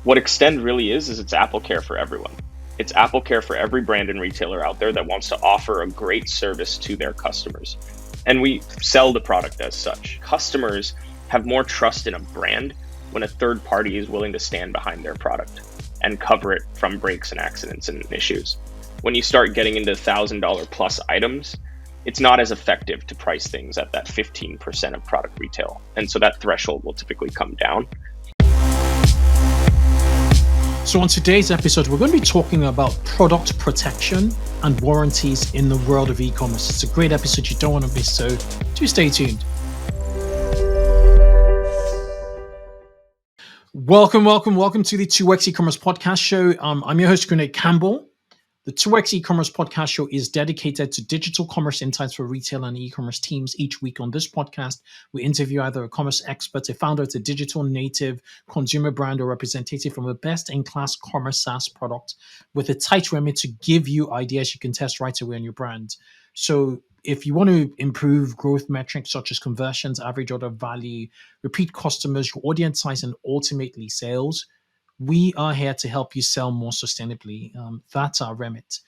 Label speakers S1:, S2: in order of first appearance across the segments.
S1: What Extend really is it's Apple Care for everyone. It's Apple Care for every brand and retailer out there that wants to offer a great service to their customers. And we sell the product as such. Customers have more trust in a brand when a third party is willing to stand behind their product and cover it from breaks and accidents and issues. When you start getting into $1,000 plus items, it's not as effective to price things at that 15% of product retail. And so that threshold will typically come down.
S2: So on today's episode, we're going to be talking about product protection and warranties in the world of e-commerce. It's a great episode you don't want to miss, so do stay tuned. Welcome to the 2X e-commerce podcast show. I'm your host, Kunle Campbell. The 2X e-commerce podcast show is dedicated to digital commerce insights for retail and e-commerce teams. Each week on this podcast, we interview either a commerce expert, a founder of a digital native consumer brand, or representative from a best-in-class commerce SaaS product with a tight remit to give you ideas you can test right away on your brand. So if you want to improve growth metrics such as conversions, average order value, repeat customers, your audience size, and ultimately sales, we are here to help you sell more sustainably. That's our remit.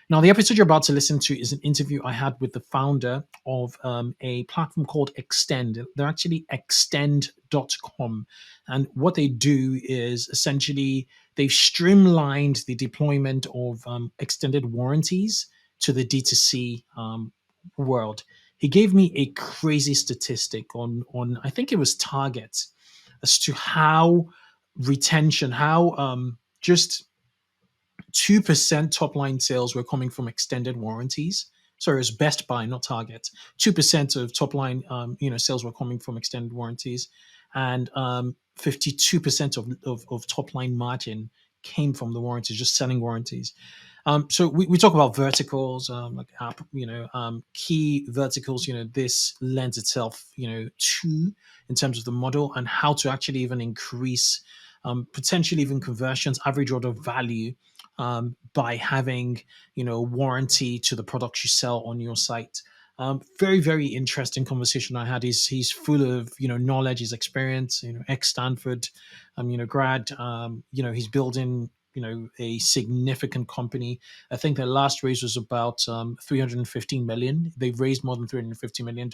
S2: Now, the episode you're about to listen to is an interview I had with the founder of a platform called Extend. They're actually extend.com. And what they do is essentially they've streamlined the deployment of extended warranties to the D2C world. He gave me a crazy statistic on I think it was Target, as to how retention, how just 2% top line sales were coming from extended warranties. Sorry, it was Best Buy, not Target. 2% of top line sales were coming from extended warranties, and 52% of top line margin came from the warranties, just selling warranties. So we talk about verticals, like app, key verticals. This lends itself, to in terms of the model and how to actually even increase, potentially even conversions, average order value, by having, warranty to the products you sell on your site. Very, very interesting conversation I had. He's full of, knowledge, his experience, ex-Stanford, grad. He's building, a significant company. I think their last raise was about 315 million. They've raised more than $350 million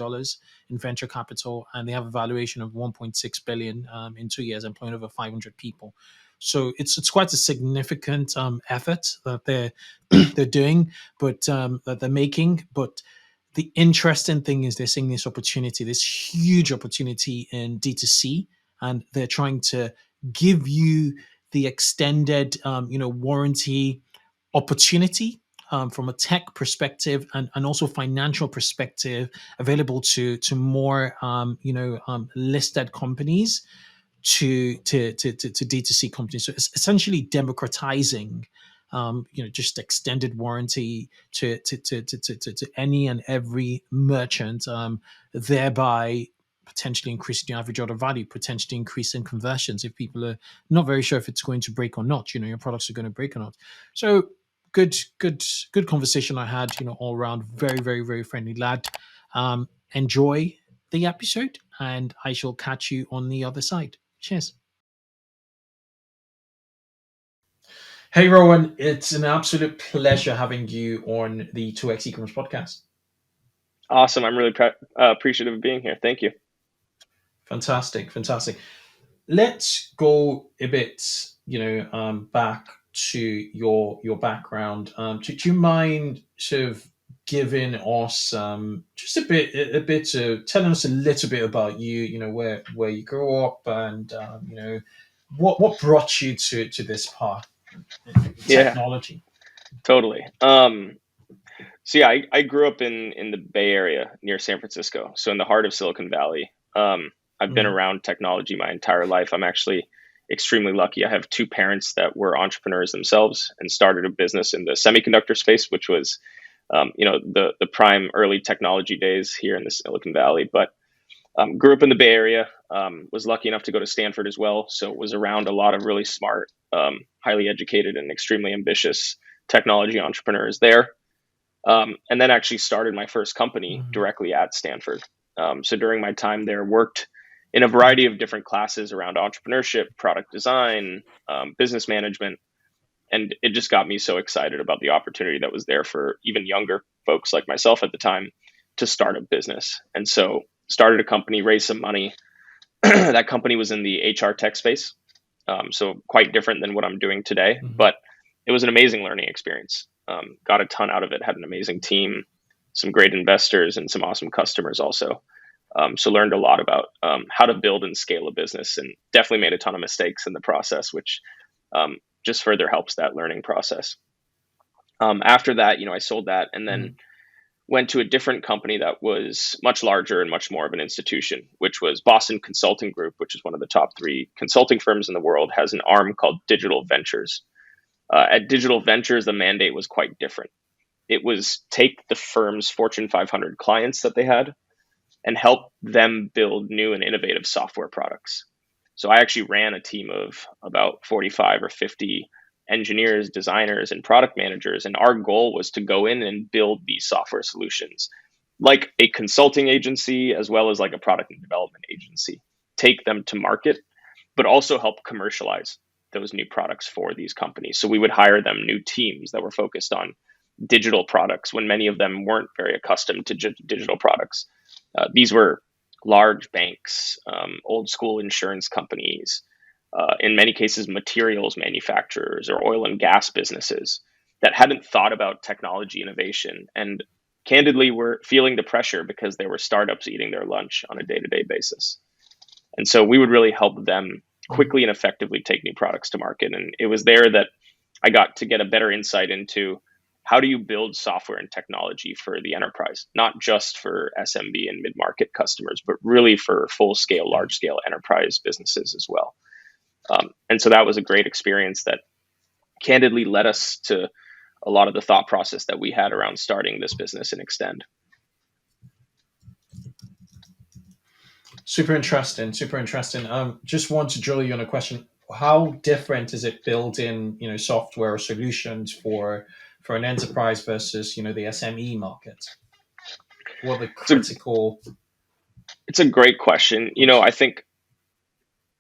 S2: in venture capital, and they have a valuation of 1.6 billion in 2 years, employing over 500 people. So it's quite a significant effort that they're doing, but that they're making. But the interesting thing is they're seeing this opportunity, this huge opportunity in D2C, and they're trying to give you the extended, warranty opportunity from a tech perspective and also financial perspective, available to more, listed companies to D2C companies. So it's essentially democratizing, just extended warranty to any and every merchant, thereby potentially increasing the average order value, potentially increasing conversions if people are not very sure if it's going to break or not. Your products are going to break or not. So good conversation I had. All around, very, very, very friendly lad. Enjoy the episode, and I shall catch you on the other side. Cheers. Hey, Rohan, it's an absolute pleasure having you on the 2X e-commerce podcast.
S1: Awesome. I'm really appreciative of being here. Thank you.
S2: Fantastic. Let's go a bit, back to your background. Do you mind sort of giving us just a bit of telling us a little bit about you? Where you grew up, and what brought you to this path, technology?
S1: Yeah, totally. So yeah, I grew up in the Bay Area near San Francisco, so in the heart of Silicon Valley. I've been around technology my entire life. I'm actually extremely lucky. I have two parents that were entrepreneurs themselves and started a business in the semiconductor space, which was, the prime early technology days here in the Silicon Valley. But grew up in the Bay Area, was lucky enough to go to Stanford as well. So was around a lot of really smart, highly educated and extremely ambitious technology entrepreneurs there. And then actually started my first company directly at Stanford. So during my time there, worked in a variety of different classes around entrepreneurship, product design, business management. And it just got me so excited about the opportunity that was there for even younger folks like myself at the time to start a business. And so started a company, raised some money. That company was in the HR tech space. So quite different than what I'm doing today, but it was an amazing learning experience. Got a ton out of it, had an amazing team, some great investors and some awesome customers also. So learned a lot about how to build and scale a business, and definitely made a ton of mistakes in the process, which just further helps that learning process. After that, I sold that and then went to a different company that was much larger and much more of an institution, which was Boston Consulting Group, which is one of the top 3 consulting firms in the world, has an arm called Digital Ventures. At Digital Ventures, the mandate was quite different. It was take the firm's Fortune 500 clients that they had and help them build new and innovative software products. So I actually ran a team of about 45 or 50 engineers, designers, and product managers. And our goal was to go in and build these software solutions like a consulting agency, as well as like a product and development agency, take them to market, but also help commercialize those new products for these companies. So we would hire them new teams that were focused on digital products when many of them weren't very accustomed to digital products. These were large banks, old school insurance companies, in many cases, materials manufacturers or oil and gas businesses that hadn't thought about technology innovation and candidly were feeling the pressure because there were startups eating their lunch on a day-to-day basis. And so we would really help them quickly and effectively take new products to market. And it was there that I got to get a better insight into how do you build software and technology for the enterprise, not just for SMB and mid-market customers, but really for full-scale, large-scale enterprise businesses as well. And so that was a great experience that candidly led us to a lot of the thought process that we had around starting this business in Extend.
S2: Super interesting. Super interesting. Just want to drill you on a question. How different is it building, software solutions for an enterprise versus, the SME market? What are the critical?
S1: It's a great question. I think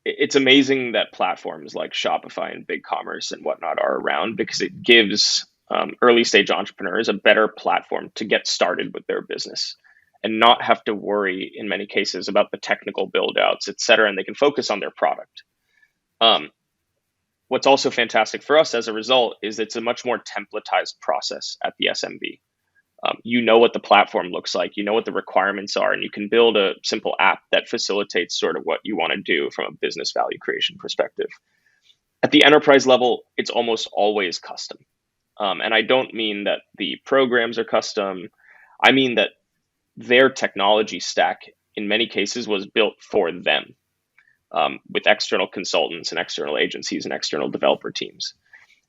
S1: it's amazing that platforms like Shopify and BigCommerce and whatnot are around because it gives early stage entrepreneurs a better platform to get started with their business and not have to worry in many cases about the technical build outs, et cetera, and they can focus on their product. What's also fantastic for us as a result is it's a much more templatized process at the SMB. You know what the platform looks like, you know what the requirements are, and you can build a simple app that facilitates sort of what you want to do from a business value creation perspective. At the enterprise level, it's almost always custom. And I don't mean that the programs are custom. I mean that their technology stack in many cases was built for them with external consultants and external agencies and external developer teams.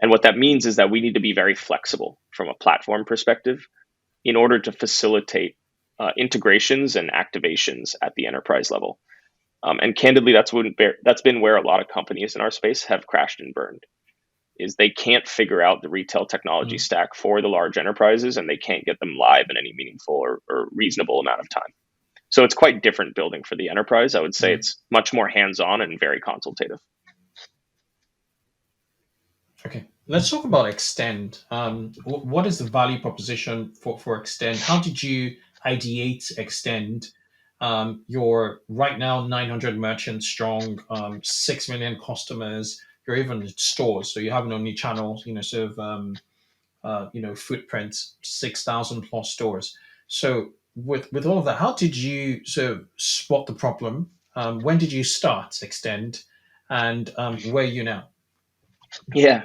S1: And what that means is that we need to be very flexible from a platform perspective in order to facilitate integrations and activations at the enterprise level. And candidly, that's been where a lot of companies in our space have crashed and burned, is they can't figure out the retail technology stack for the large enterprises, and they can't get them live in any meaningful or reasonable amount of time. So it's quite different building for the enterprise. I would say it's much more hands-on and very consultative.
S2: Okay, let's talk about Extend. What is the value proposition for Extend? How did you ideate Extend? You're right now 900 merchants strong, 6 million customers. You're even in stores, so you have an omni-channel, footprint, 6,000 plus stores. So with all of that, how did you sort of spot the problem? When did you start Extend, and where are you now?
S1: Yeah.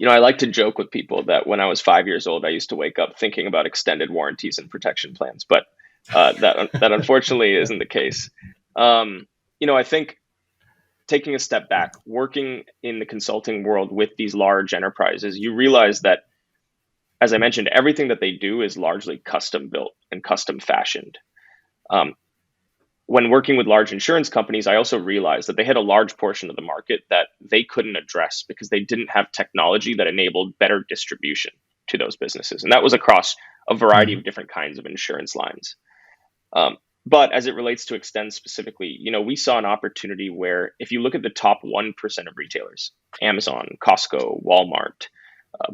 S1: I like to joke with people that when I was 5 years old, I used to wake up thinking about extended warranties and protection plans, but that unfortunately isn't the case. I think taking a step back, working in the consulting world with these large enterprises, you realize that, as I mentioned, everything that they do is largely custom built and custom fashioned. When working with large insurance companies, I also realized that they had a large portion of the market that they couldn't address because they didn't have technology that enabled better distribution to those businesses. And that was across a variety of different kinds of insurance lines. But as it relates to Extend specifically, we saw an opportunity where if you look at the top 1% of retailers, Amazon, Costco, Walmart,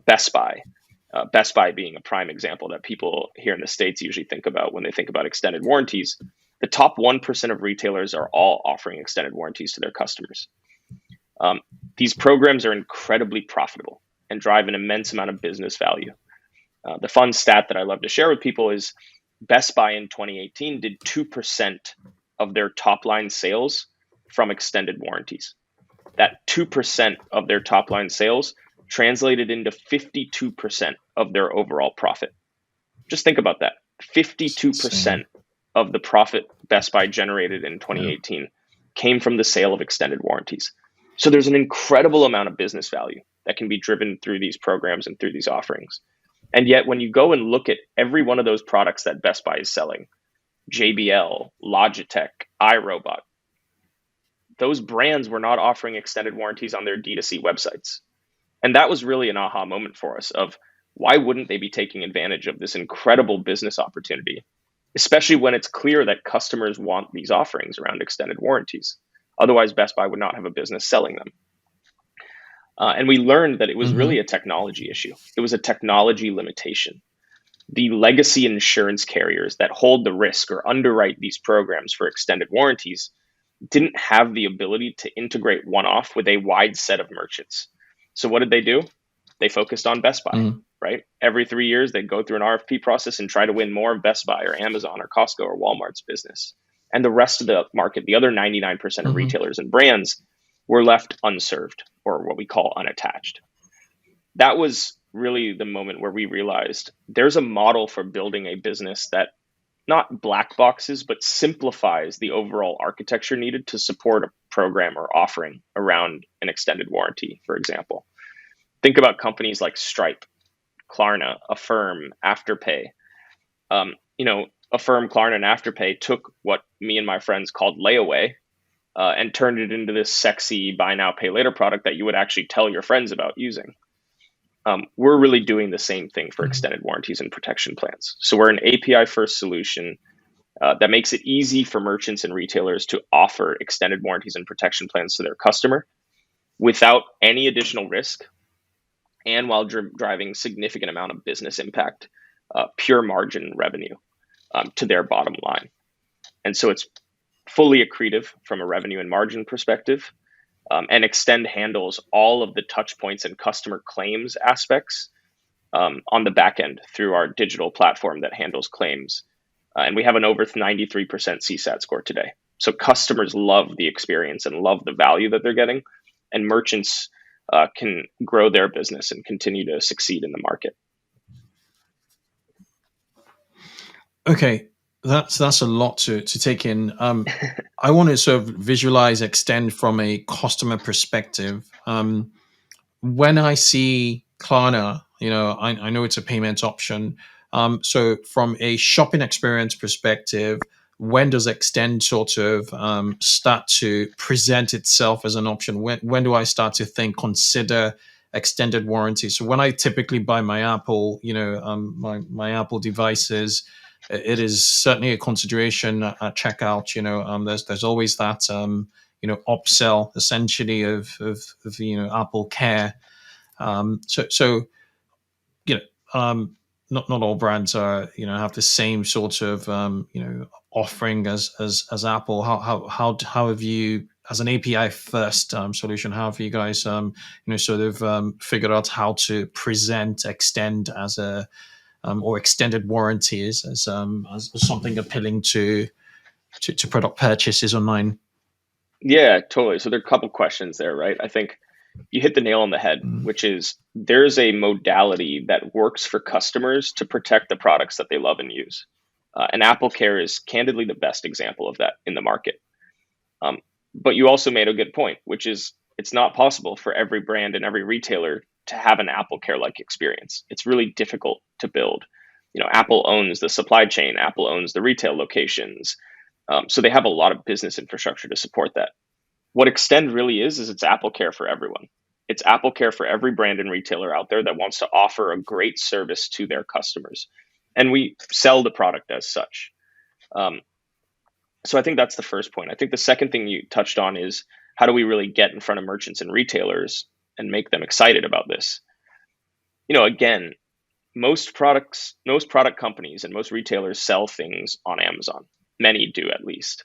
S1: Best Buy being a prime example that people here in the States usually think about when they think about extended warranties, the top 1% of retailers are all offering extended warranties to their customers. These programs are incredibly profitable and drive an immense amount of business value. The fun stat that I love to share with people is Best Buy in 2018 did 2% of their top line sales from extended warranties. That 2% of their top line sales translated into 52% of their overall profit. Just think about that. 52% of the profit Best Buy generated in 2018 came from the sale of extended warranties. So there's an incredible amount of business value that can be driven through these programs and through these offerings. And yet when you go and look at every one of those products that Best Buy is selling, JBL, Logitech, iRobot, those brands were not offering extended warranties on their D2C websites. And that was really an aha moment for us of why wouldn't they be taking advantage of this incredible business opportunity, especially when it's clear that customers want these offerings around extended warranties. Otherwise, Best Buy would not have a business selling them. And we learned that it was really a technology issue. It was a technology limitation. The legacy insurance carriers that hold the risk or underwrite these programs for extended warranties didn't have the ability to integrate one-off with a wide set of merchants. So what did they do? They focused on Best Buy, right? Every 3 years, they'd go through an RFP process and try to win more of Best Buy or Amazon or Costco or Walmart's business. And the rest of the market, the other 99% of retailers and brands, were left unserved, or what we call unattached. That was really the moment where we realized there's a model for building a business that not black boxes, but simplifies the overall architecture needed to support a program or offering around an extended warranty, for example. Think about companies like Stripe, Klarna, Affirm, Afterpay. Affirm, Klarna, and Afterpay took what me and my friends called layaway and turned it into this sexy buy now, pay later product that you would actually tell your friends about using. We're really doing the same thing for extended warranties and protection plans. So we're an API first solution that makes it easy for merchants and retailers to offer extended warranties and protection plans to their customer without any additional risk and while driving significant amount of business impact, pure margin revenue to their bottom line. And so it's fully accretive from a revenue and margin perspective. And Extend handles all of the touch points and customer claims aspects on the back end through our digital platform that handles claims. And we have an over 93% CSAT score today. So customers love the experience and love the value that they're getting, and merchants can grow their business and continue to succeed in the market.
S2: Okay. That's a lot to take in. I want to sort of visualize Extend from a customer perspective. When I see Klarna, I know it's a payment option. So from a shopping experience perspective, when does Extend sort of start to present itself as an option? When do I start to consider extended warranty? So when I typically buy my Apple, my Apple devices, it is certainly a consideration at checkout. There's always that upsell essentially of Apple Care. Not all brands are have the same sort of offering as Apple. How have you, as an API first solution, how have you guys sort of figured out how to present Extend as a or extended warranties as something appealing to product purchases online?
S1: Yeah, totally. So there are a couple questions there, right? I think you hit the nail on the head, which is there's a modality that works for customers to protect the products that they love and use. And Apple Care is candidly the best example of that in the market. But you also made a good point, which is it's not possible for every brand and every retailer to have an Apple Care-like experience. It's really difficult to build. Apple owns the supply chain. Apple owns the retail locations. So they have a lot of business infrastructure to support that. What Extend really is it's Apple Care for everyone. It's Apple Care for every brand and retailer out there that wants to offer a great service to their customers. And we sell the product as such. So I think that's the first point. I think the second thing you touched on is how do we really get in front of merchants and retailers and make them excited about this? Again, most product companies and most retailers sell things on Amazon. Many do, at least.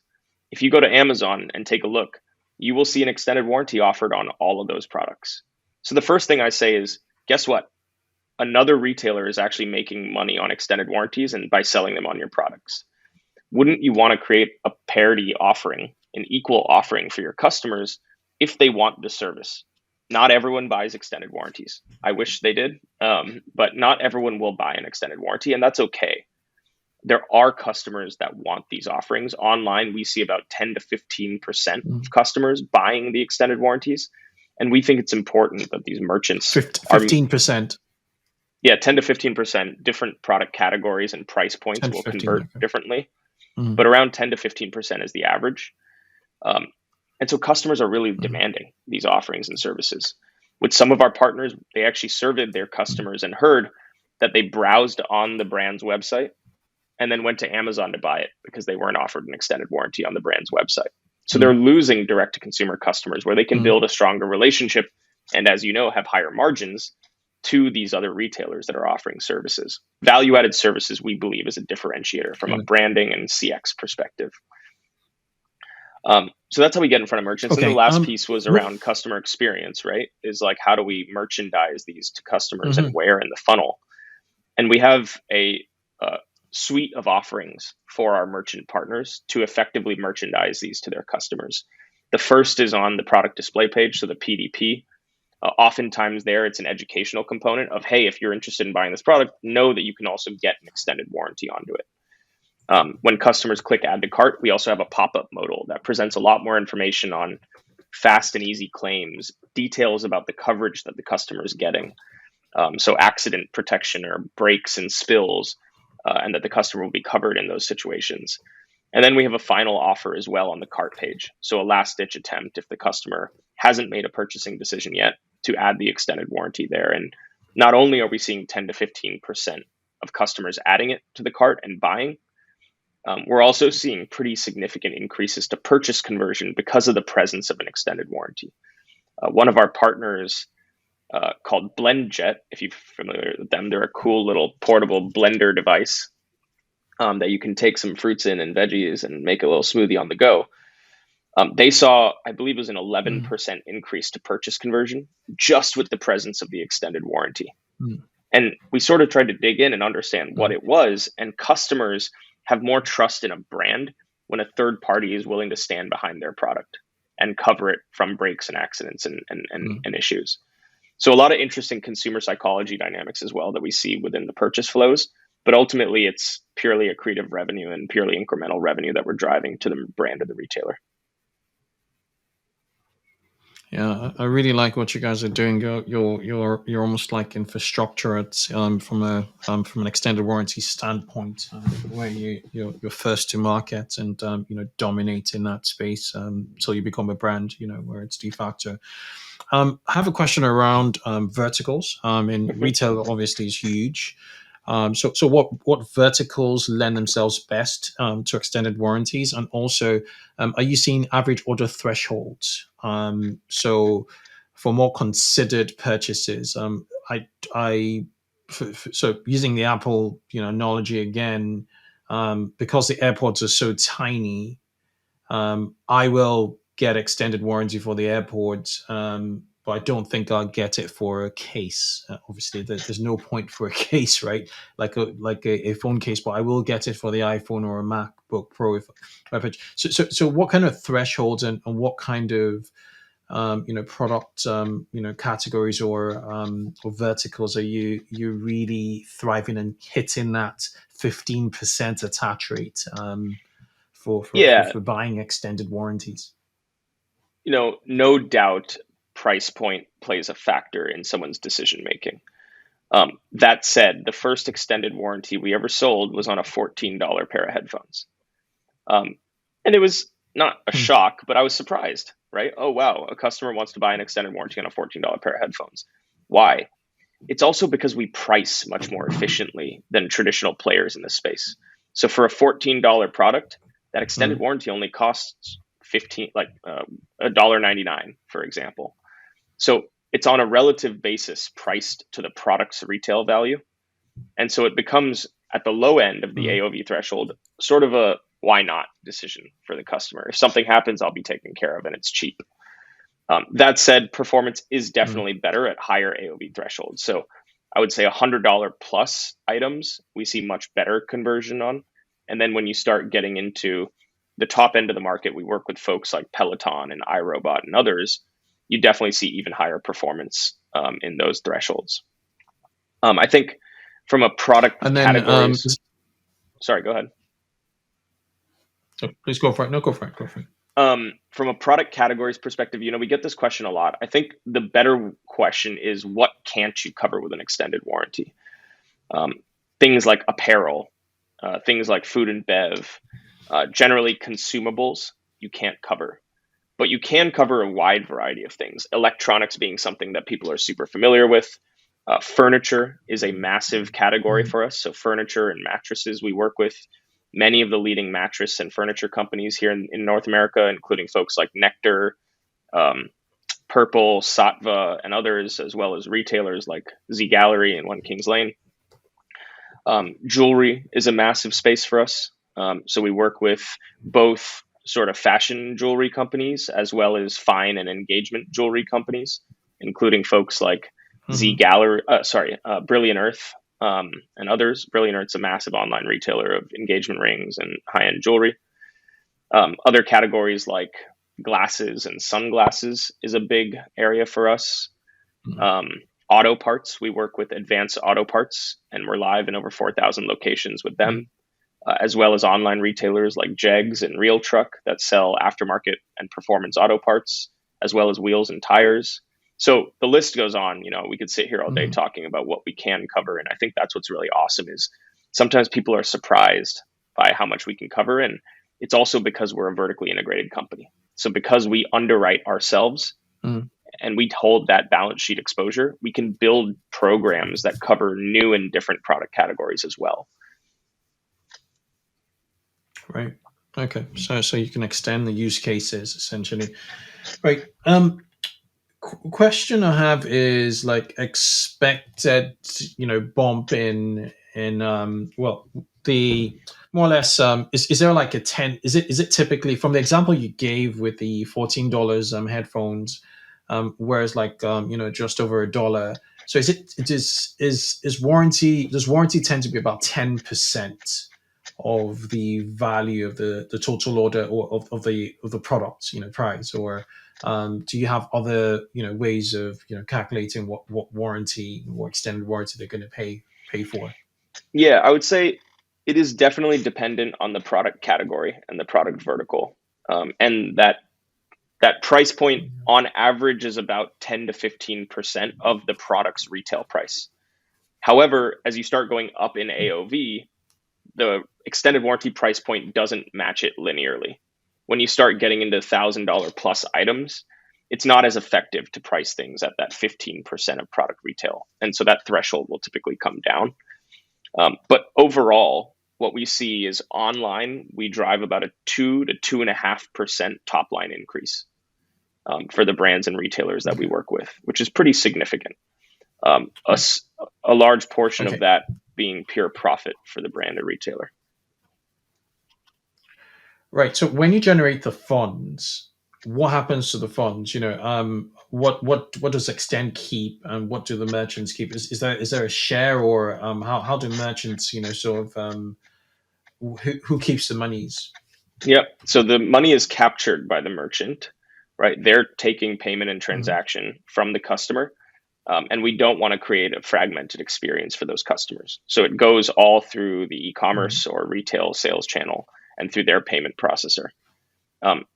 S1: If you go to Amazon and take a look, you will see an extended warranty offered on all of those products. So the first thing I say is, guess what? Another retailer is actually making money on extended warranties and by selling them on your products. Wouldn't you want to create a parity offering, an equal offering for your customers if they want the service? Not everyone buys extended warranties. I wish they did, but not everyone will buy an extended warranty, and that's okay. There are customers that want these offerings. Online, we see about 10 to 15% of customers buying the extended warranties, and we think it's important that these merchants
S2: 15%.
S1: Yeah, 10 to 15%. Different product categories and price points will convert differently, but around 10 to 15% is the average. And so customers are really demanding these offerings and services. With some of our partners, they actually surveyed their customers and heard that they browsed on the brand's website and then went to Amazon to buy it because they weren't offered an extended warranty on the brand's website. So they're losing direct-to-consumer customers where they can build a stronger relationship and, as you know, have higher margins to these other retailers that are offering services. Value-added services, we believe, is a differentiator from a branding and CX perspective. So that's how we get in front of merchants. Okay. And the last piece was around customer experience, right? Is like, how do we merchandise these to customers and where in the funnel? And we have a suite of offerings for our merchant partners to effectively merchandise these to their customers. The first is on the product display page, so the PDP. Oftentimes there, it's an educational component of, hey, if you're interested in buying this product, know that you can also get an extended warranty onto it. When customers click add to cart, we also have a pop-up modal that presents a lot more information on fast and easy claims, details about the coverage that the customer is getting. So accident protection or breaks and spills, and that the customer will be covered in those situations. And then we have a final offer as well on the cart page. So a last ditch attempt if the customer hasn't made a purchasing decision yet to add the extended warranty there. And not only are we seeing 10 to 15% of customers adding it to the cart and buying, we're also seeing pretty significant increases to purchase conversion because of the presence of an extended warranty. One of our partners called BlendJet, if you're familiar with them, they're a cool little portable blender device that you can take some fruits in and veggies and make a little smoothie on the go. They saw, I believe it was an 11% increase to purchase conversion just with the presence of the extended warranty. And we sort of tried to dig in and understand what it was, and customers have more trust in a brand when a third party is willing to stand behind their product and cover it from breaks and accidents and issues. So a lot of interesting consumer psychology dynamics as well that we see within the purchase flows, but ultimately it's purely accretive revenue and purely incremental revenue that we're driving to the brand or the retailer.
S2: Yeah, I really like what you guys are doing. You're almost like infrastructure at from an extended warranty standpoint, where you're first to market and dominate in that space until you become a brand, where it's de facto. I have a question around verticals. And retail obviously is huge. So what verticals lend themselves best to extended warranties, and also are you seeing average order thresholds? So for more considered purchases, so using the Apple analogy again, because the AirPods are so tiny, I will get extended warranty for the AirPods. But I don't think I'll get it for a case. Obviously, there's no point for a case, right? Like a phone case, but I will get it for the iPhone or a MacBook Pro. So what kind of thresholds and what kind of product categories or verticals are you really thriving and hitting that 15% attach rate for buying extended warranties?
S1: No doubt price point plays a factor in someone's decision making. That said, the first extended warranty we ever sold was on a $14 pair of headphones. And it was not a shock, but I was surprised, right? Oh, wow, a customer wants to buy an extended warranty on a $14 pair of headphones. Why? It's also because we price much more efficiently than traditional players in this space. So for a $14 product, that extended warranty only costs $1.99, for example. So it's on a relative basis priced to the product's retail value. And so it becomes at the low end of the AOV threshold, sort of a why not decision for the customer. If something happens, I'll be taken care of and it's cheap. That said, performance is definitely better at higher AOV thresholds. So I would say $100 plus items, we see much better conversion on. And then when you start getting into the top end of the market, we work with folks like Peloton and iRobot and others, you definitely see even higher performance in those thresholds. I think from a product categories, sorry, go ahead.
S2: So please go for it. No, go for it.
S1: From a product categories perspective, we get this question a lot. I think the better question is, what can't you cover with an extended warranty? Things like apparel, things like food and bev, generally consumables, you can't cover. But you can cover a wide variety of things. Electronics being something that people are super familiar with. Furniture is a massive category for us. So furniture and mattresses, we work with many of the leading mattress and furniture companies here in North America, including folks like Nectar, Purple, Satva, and others, as well as retailers like Z Gallery and One Kings Lane. Jewelry is a massive space for us. So we work with both sort of fashion jewelry companies as well as fine and engagement jewelry companies, including folks like Z Gallery, Brilliant Earth, and others. Brilliant Earth's a massive online retailer of engagement rings and high-end jewelry. Other categories like glasses and sunglasses is a big area for us. Auto parts, we work with Advanced Auto Parts, and we're live in over 4,000 locations with them, as well as online retailers like Jegs and Real Truck that sell aftermarket and performance auto parts, as well as wheels and tires. So the list goes on. We could sit here all day talking about what we can cover. And I think that's what's really awesome is sometimes people are surprised by how much we can cover. And it's also because we're a vertically integrated company. So because we underwrite ourselves and we hold that balance sheet exposure, we can build programs that cover new and different product categories as well.
S2: Right. Okay. So you can extend the use cases essentially. Right. Question I have is like expected, bump in the more or less, is there like a 10, is it typically from the example you gave with the $14 headphones, whereas like, just over $1. So does warranty tend to be about 10% of the value of the total order or of the product, price, or do you have other ways of calculating what warranty or extended warranty they're going to pay for?
S1: Yeah, I would say it is definitely dependent on the product category and the product vertical, and that price point on average is about 10 to 15% of the product's retail price. However, as you start going up in AOV, the extended warranty price point doesn't match it linearly. When you start getting into $1,000 plus items, it's not as effective to price things at that 15% of product retail. And so that threshold will typically come down. But overall, what we see is online, we drive about a 2 to 2.5% top line increase for the brands and retailers that we work with, which is pretty significant. A large portion of that being pure profit for the brand or retailer.
S2: Right. So when you generate the funds, what happens to the funds? What does Extend keep, and what do the merchants keep? Is there a share, or how do merchants who keeps the monies?
S1: Yep. So the money is captured by the merchant, right? They're taking payment and transaction from the customer. And we don't want to create a fragmented experience for those customers. So it goes all through the eCommerce or retail sales channel and through their payment processor.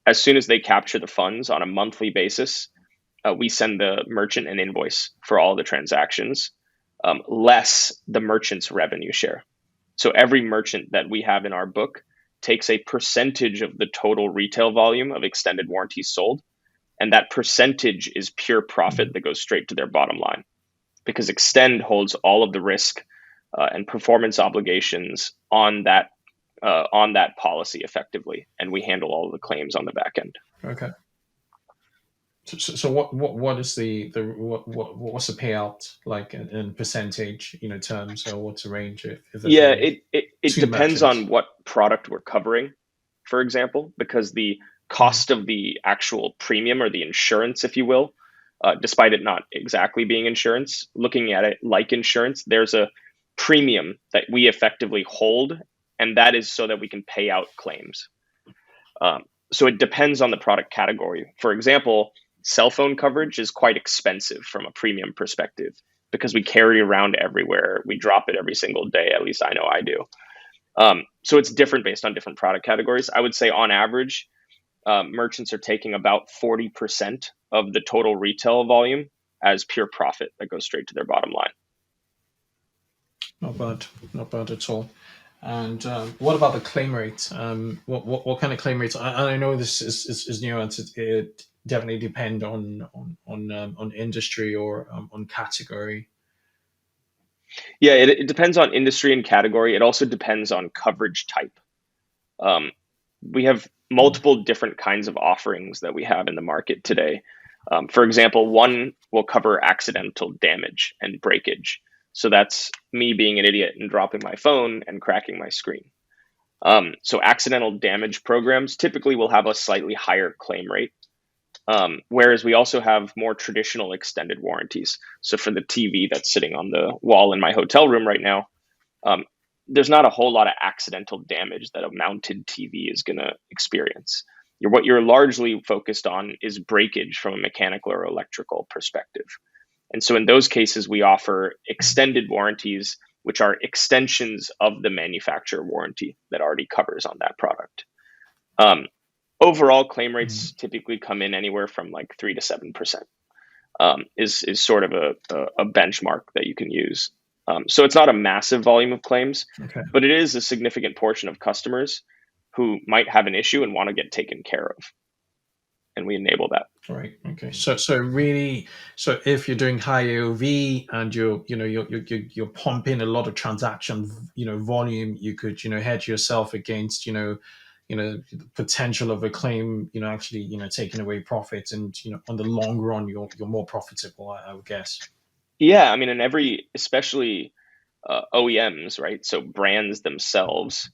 S1: As soon as they capture the funds on a monthly basis, we send the merchant an invoice for all the transactions, less the merchant's revenue share. So every merchant that we have in our book takes a percentage of the total retail volume of extended warranties sold. And that percentage is pure profit that goes straight to their bottom line, because Extend holds all of the risk and performance obligations on that on that policy effectively, and we handle all of the claims on the back end.
S2: Okay. So what is what's the payout like in percentage, terms, or what's the range if there's
S1: Yeah,
S2: any
S1: it
S2: two
S1: depends
S2: merchants?
S1: on what product we're covering, for example, because the cost of the actual premium or the insurance, if you will, despite it not exactly being insurance, looking at it like insurance, there's a premium that we effectively hold, and that is so that we can pay out claims. So it depends on the product category. For example, cell phone coverage is quite expensive from a premium perspective because we carry it around everywhere. We drop it every single day. At least I know I do. So it's different based on different product categories. I would say on average, merchants are taking about 40% of the total retail volume as pure profit that goes straight to their bottom line.
S2: Not bad at all. And what about the claim rate? What kind of claim rates? I know this is nuanced. It definitely depend on industry or on category.
S1: Yeah, it depends on industry and category. It also depends on coverage type. We have multiple different kinds of offerings that we have in the market today. For example, one will cover accidental damage and breakage. So that's me being an idiot and dropping my phone and cracking my screen. So accidental damage programs typically will have a slightly higher claim rate. Whereas we also have more traditional extended warranties. So for the TV that's sitting on the wall in my hotel room right now, there's not a whole lot of accidental damage that a mounted TV is going to experience. What you're largely focused on is breakage from a mechanical or electrical perspective. And so in those cases, we offer extended warranties, which are extensions of the manufacturer warranty that already covers on that product. Overall, claim rates typically come in anywhere from like 3 to 7%. Is sort of a benchmark that you can use. So it's not a massive volume of claims, but it is a significant portion of customers who might have an issue and want to get taken care of, and we enable that.
S2: Right. Okay. So really, so if you're doing high AOV and you're pumping a lot of transaction volume, you could hedge yourself against the potential of a claim actually taking away profits, and on the long run you're more profitable, I would guess.
S1: Yeah, I mean, in especially OEMs, right? So brands themselves.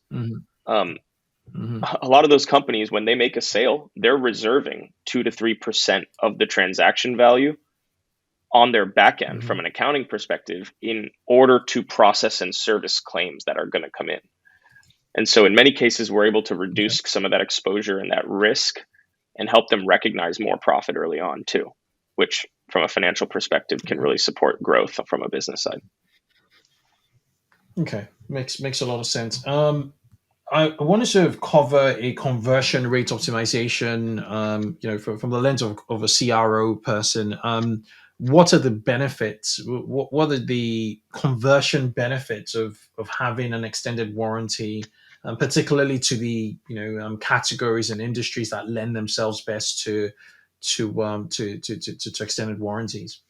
S1: A lot of those companies, when they make a sale, they're reserving 2 to 3% of the transaction value on their back end from an accounting perspective in order to process and service claims that are going to come in. And so in many cases, we're able to reduce some of that exposure and that risk and help them recognize more profit early on too, which from a financial perspective can really support growth from a business side.
S2: Okay, makes a lot of sense. I want to sort of cover a conversion rate optimization, from the lens of a CRO person. What are the benefits? What are the conversion benefits of having an extended warranty, particularly to the categories and industries that lend themselves best to extended warranties?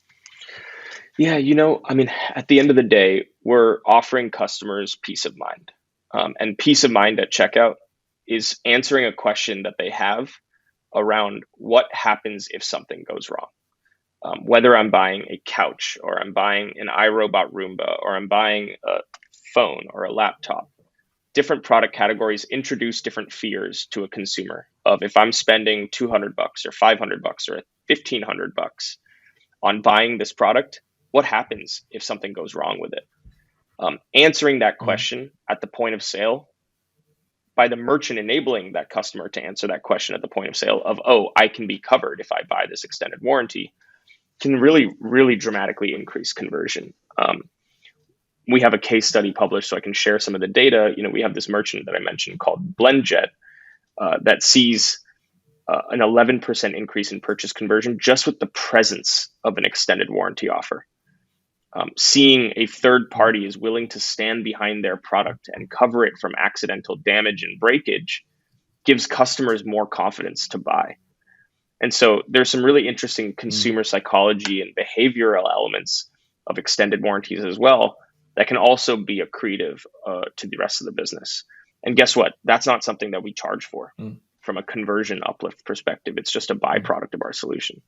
S1: Yeah, I mean, at the end of the day, we're offering customers peace of mind. And peace of mind at checkout is answering a question that they have around what happens if something goes wrong. Whether I'm buying a couch or I'm buying an iRobot Roomba or I'm buying a phone or a laptop, different product categories introduce different fears to a consumer of if I'm spending $200 or $500 or $1,500 on buying this product, what happens if something goes wrong with it? Answering that question at the point of sale by the merchant enabling that customer to answer that question at the point of sale of, oh, I can be covered if I buy this extended warranty, can really, really dramatically increase conversion. We have a case study published, so I can share some of the data. We have this merchant that I mentioned called BlendJet that sees an 11% increase in purchase conversion just with the presence of an extended warranty offer. Seeing a third party is willing to stand behind their product and cover it from accidental damage and breakage gives customers more confidence to buy. And so there's some really interesting consumer psychology and behavioral elements of extended warranties as well that can also be accretive to the rest of the business. And guess what? That's not something that we charge for from a conversion uplift perspective. It's just a byproduct of our solution.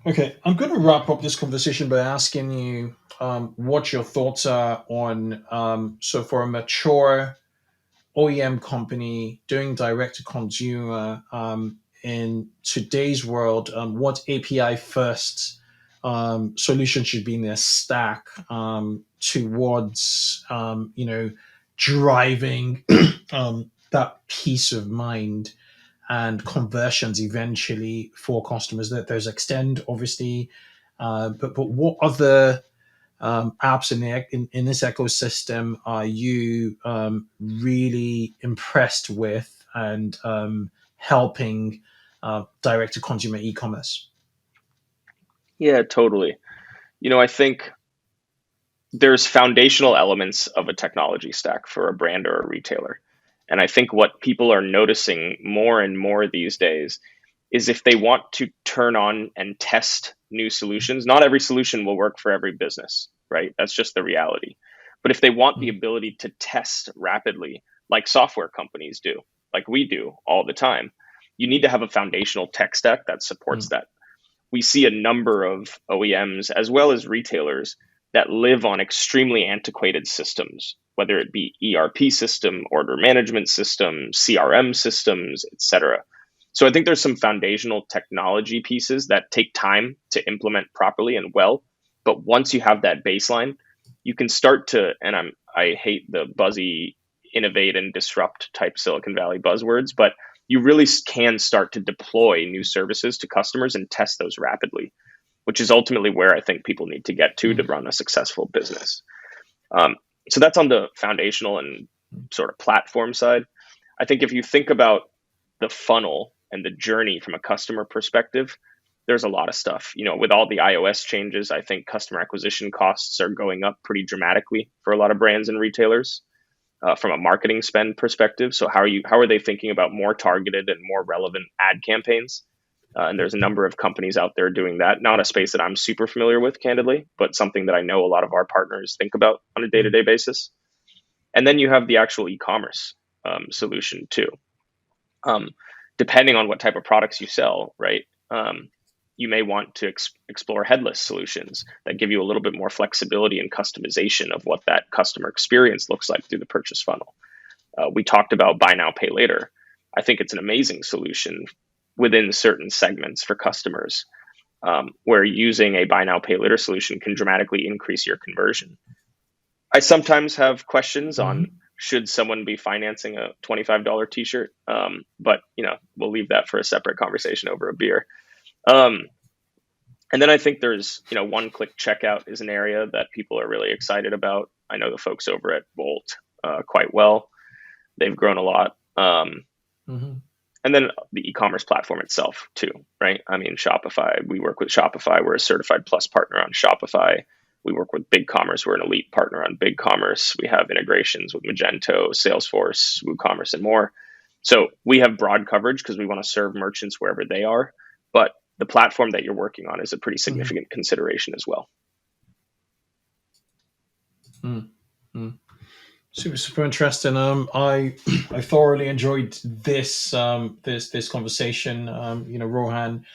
S2: Okay, I'm going to wrap up this conversation by asking you what your thoughts are on, so for a mature OEM company doing direct to consumer in today's world, what API first solution should be in their stack towards driving that peace of mind and conversions eventually for customers. That there's Extend, obviously, but what other apps in this ecosystem are you really impressed with and helping direct to consumer e-commerce?
S1: Yeah, totally. I think there's foundational elements of a technology stack for a brand or a retailer. And I think what people are noticing more and more these days is if they want to turn on and test new solutions, not every solution will work for every business, right? That's just the reality. But if they want the ability to test rapidly, like software companies do, like we do all the time, you need to have a foundational tech stack that supports that. We see a number of OEMs as well as retailers that live on extremely antiquated systems, whether it be ERP system, order management system, CRM systems, etc. So I think there's some foundational technology pieces that take time to implement properly and well. But once you have that baseline, you can start to, and I hate the buzzy innovate and disrupt type Silicon Valley buzzwords, but you really can start to deploy new services to customers and test those rapidly, which is ultimately where I think people need to get to run a successful business. So that's on the foundational and sort of platform side. I think if you think about the funnel and the journey from a customer perspective, there's a lot of stuff. With all the iOS changes, I think customer acquisition costs are going up pretty dramatically for a lot of brands and retailers from a marketing spend perspective. So how are they thinking about more targeted and more relevant ad campaigns? And there's a number of companies out there doing that. Not a space that I'm super familiar with, candidly, but something that I know a lot of our partners think about on a day-to-day basis. And then you have the actual e-commerce solution too. Depending on what type of products you sell, right? You may want to explore headless solutions that give you a little bit more flexibility and customization of what that customer experience looks like through the purchase funnel. We talked about buy now, pay later. I think it's an amazing solution within certain segments for customers, where using a buy now, pay later solution can dramatically increase your conversion. I sometimes have questions on should someone be financing a $25 t-shirt, but we'll leave that for a separate conversation over a beer. And then I think there's, one-click checkout is an area that people are really excited about. I know the folks over at Bolt quite well. They've grown a lot. And then the e-commerce platform itself too, right? I mean, Shopify, we work with Shopify. We're a certified plus partner on Shopify. We work with BigCommerce. We're an elite partner on BigCommerce. We have integrations with Magento, Salesforce, WooCommerce, and more. So we have broad coverage because we want to serve merchants wherever they are. But the platform that you're working on is a pretty significant consideration as well.
S2: Super interesting. I thoroughly enjoyed this conversation. Rohan.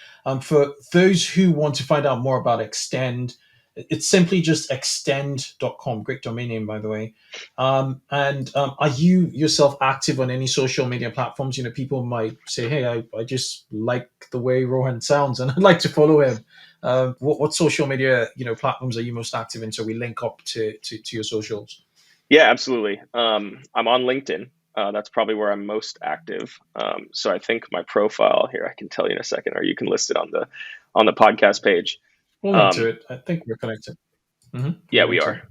S2: For those who want to find out more about Extend, it's simply just extend.com. Great domain name, by the way. And are you yourself active on any social media platforms? People might say, hey, I just like the way Rohan sounds and I'd like to follow him. What social media platforms are you most active in, so we link up to your socials?
S1: Yeah, absolutely. I'm on LinkedIn. That's probably where I'm most active. So I think my profile here, I can tell you in a second, or you can list it on the podcast page.
S2: We'll link to it. I think we're connected.
S1: Yeah, we are.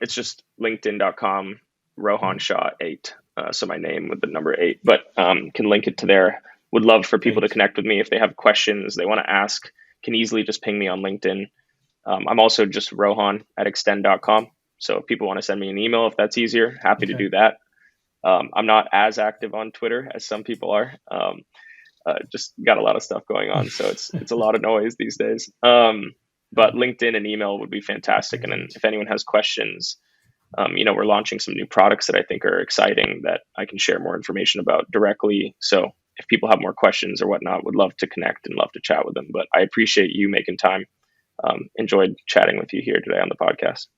S1: It's just linkedin.com, Rohan Shah 8. So my name with the number 8, but can link it to there. Would love for people to connect with me if they have questions they want to ask. Can easily just ping me on LinkedIn. I'm also just Rohan at extend.com. So if people want to send me an email, if that's easier, happy to do that. I'm not as active on Twitter as some people are. Just got a lot of stuff going on, so it's a lot of noise these days. But LinkedIn and email would be fantastic. And then if anyone has questions, we're launching some new products that I think are exciting that I can share more information about directly. So if people have more questions or whatnot, would love to connect and love to chat with them. But I appreciate you making time. Enjoyed chatting with you here today on the podcast.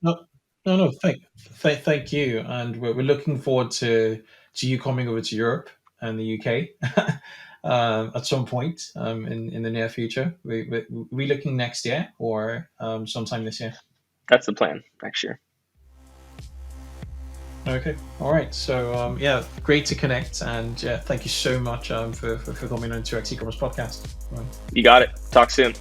S2: No, no. Thank you, and we're looking forward to you coming over to Europe and the UK at some point in the near future. We looking next year or sometime this year.
S1: That's the plan next year.
S2: Okay, all right. So yeah, great to connect, and yeah, thank you so much for coming on to eCommerce podcast.
S1: You got it. Talk soon.